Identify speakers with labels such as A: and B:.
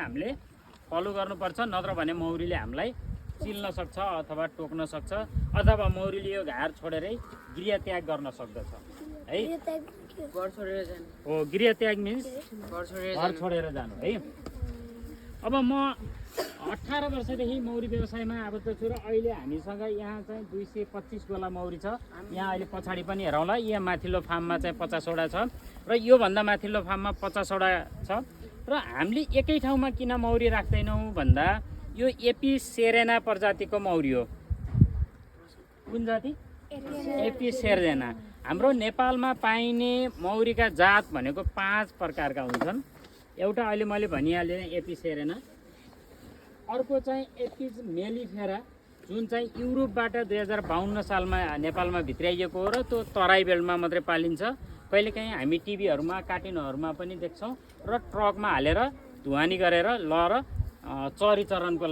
A: हामीले फलो गर्नुपर्छ, नत्र भने मौरीले हामीलाई चिल्न सक्छ अथवा टोक्न सक्छ, अथवा मौरीले यो घार छोडेरै गृह त्याग गर्न सक्दछ है। हो, गृह त्याग मिन्स घर छोडेर जानु है। अब म 18 वर्षदेखि मौरी व्यवसायमा आबद्ध छु र अहिले हामीसँग यहाँ चाहिँ 225 गोला मौरी छ। यहाँ अहिले पछाडि पनि हेरौँला, यहाँ माथिल्लो फार्ममा चाहिँ 50 वटा छ र योभन्दा माथिल्लो फार्ममा 50 वटा छ। र हामीले एकै ठाउँमा किन मौरी राख्दैनौँ भन्दा यो एपी सेरेना प्रजातिको मौरी हो। कुन जाति? AP Serena. हाम्रो नेपालमा पाइने मौरीका जात भनेको 5 प्रकारका हुन्छन्। एउटा अहिले मैले भनिहालेँ एपी सेरेना, अर्को चाहिँ एपिज मेलिफेरा जुन चाहिँ युरोपबाट 2052 सालमा नेपालमा भित्राइएको हो र त्यो तराई बेल्टमा मात्रै पालिन्छ। कहिलेकाहीँ हामी टिभीहरूमा कार्टुनहरूमा पनि देख्छौँ र ट्रकमा हालेर धुवानी गरेर लएर चरी चरनको लागि